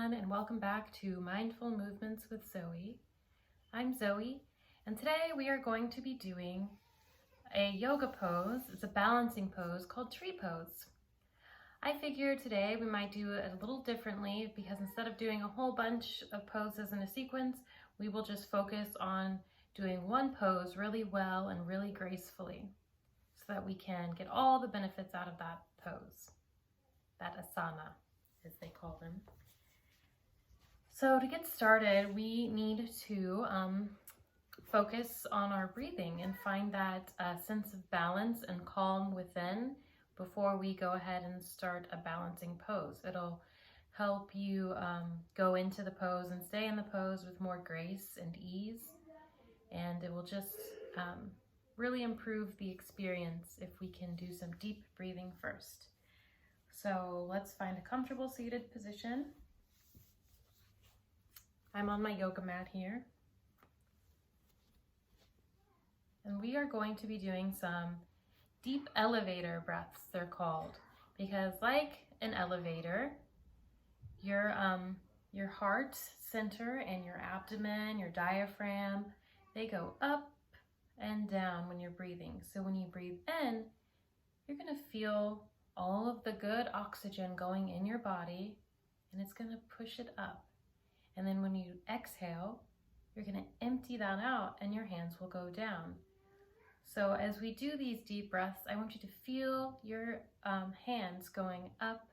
everyone, and welcome back to Mindful Movements with Zoe. I'm Zoe, and today we are going to be doing a yoga pose. It's a balancing pose called tree pose. I figured today we might do it a little differently because instead of doing a whole bunch of poses in a sequence, we will just focus on doing one pose really well and really gracefully so that we can get all the benefits out of that pose, that asana, as they call them. So to get started, we need to focus on our breathing and find that sense of balance and calm within before we go ahead and start a balancing pose. It'll help you go into the pose and stay in the pose with more grace and ease, and it will just really improve the experience if we can do some deep breathing first. So let's find a comfortable seated position. I'm on my yoga mat here. And we are going to be doing some deep elevator breaths, they're called, because like an elevator, your heart center and your abdomen, your diaphragm, they go up and down when you're breathing. So when you breathe in, you're gonna feel all of the good oxygen going in your body, and it's gonna push it up. And then when you exhale, you're gonna empty that out and your hands will go down. So as we do these deep breaths, I want you to feel your hands going up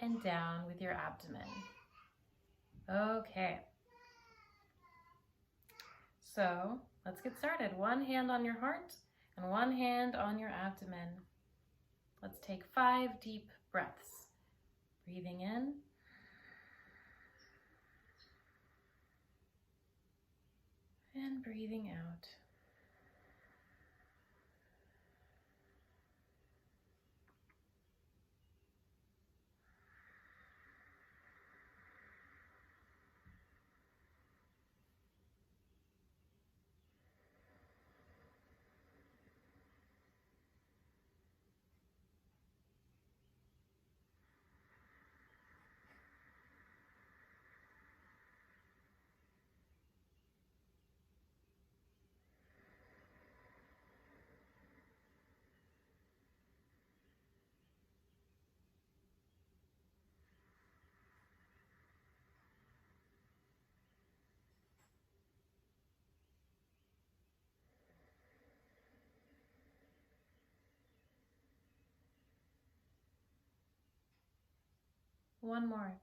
and down with your abdomen. Okay. So let's get started. One hand on your heart and one hand on your abdomen. Let's take 5 deep breaths. Breathing in. And breathing out. One more.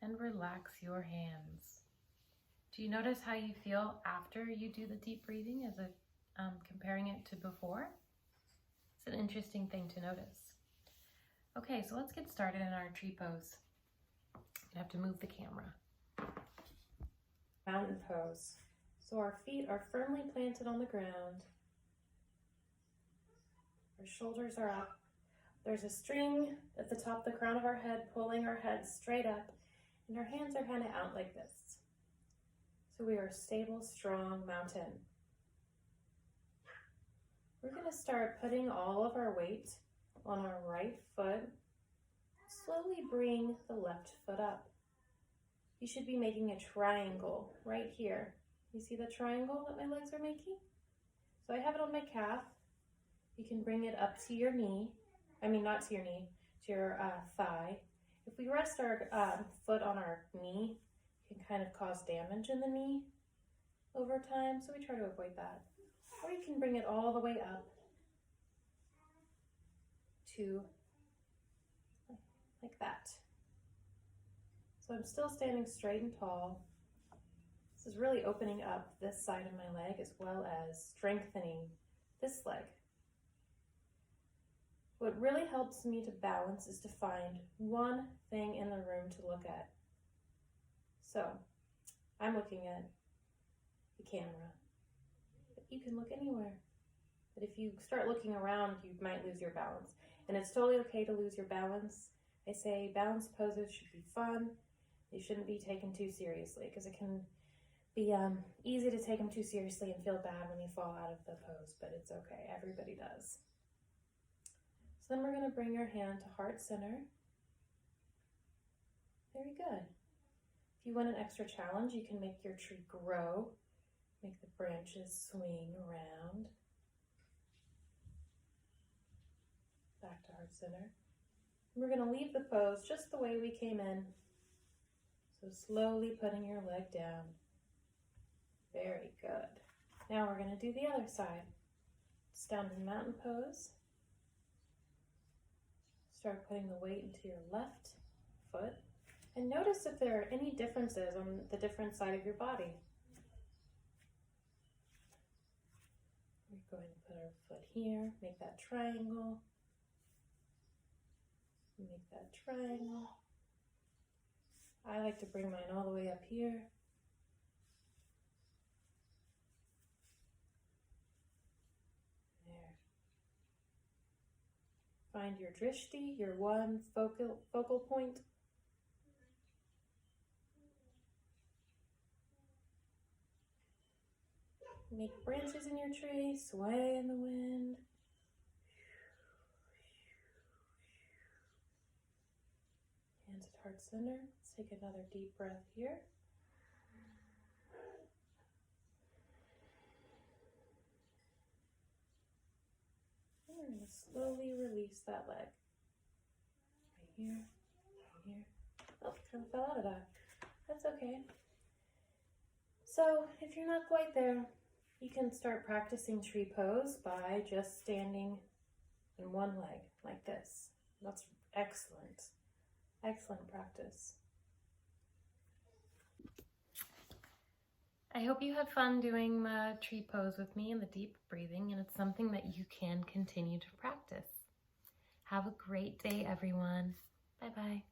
And relax your hands. Do you notice how you feel after you do the deep breathing as comparing it to before? It's an interesting thing to notice. Okay, so let's get started in our tree pose. I have to move the camera. Mountain pose. So our feet are firmly planted on the ground. Our shoulders are up. There's a string at the top of the crown of our head, pulling our head straight up, and our hands are kind of out like this. So we are a stable, strong mountain. We're going to start putting all of our weight on our right foot. Slowly bring the left foot up. You should be making a triangle right here. You see the triangle that my legs are making? So I have it on my calf. You can bring it up to your knee. Not to your knee, to your thigh. If we rest our foot on our knee, it can kind of cause damage in the knee over time, so we try to avoid that. Or you can bring it all the way up to like that. So I'm still standing straight and tall. This is really opening up this side of my leg as well as strengthening this leg. What really helps me to balance is to find one thing in the room to look at. So I'm looking at the camera, but you can look anywhere. But if you start looking around, you might lose your balance. And it's totally okay to lose your balance. I say balance poses should be fun. They shouldn't be taken too seriously because it can be easy to take them too seriously and feel bad when you fall out of the pose, but it's okay. Everybody does. So then we're going to bring our hand to heart center. Very good. If you want an extra challenge, you can make your tree grow. Make the branches swing around. Back to heart center. And we're going to leave the pose just the way we came in. So slowly putting your leg down. Very good. Now we're going to do the other side. Standing mountain pose. Start putting the weight into your left foot. And notice if there are any differences on the different side of your body. We're going to put our foot here, make that triangle. Make that triangle. I like to bring mine all the way up here. There. Find your drishti, your one focal point. Make branches in your tree, sway in the wind. Hands at heart center. Let's take another deep breath here. And we're going to slowly release that leg. Right here, right here. Oh, kind of fell out of that. That's okay. So if you're not quite there, you can start practicing tree pose by just standing in one leg like this. That's excellent. Excellent practice. I hope you had fun doing the tree pose with me and the deep breathing, and it's something that you can continue to practice. Have a great day, everyone. Bye-bye.